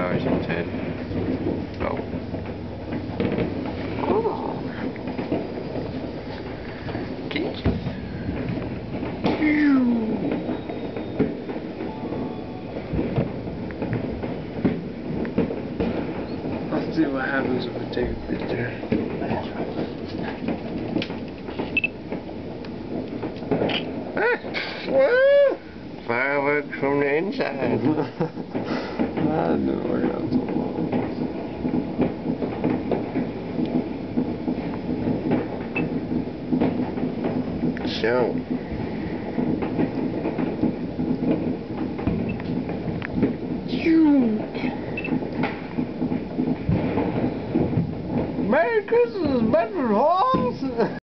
eyes instead. Oh. Oh. Kitchen. Let's see what happens if we take a picture. Well, fireworks from the inside. I knew I got so long. So, Merry Christmas, Bedford Hall.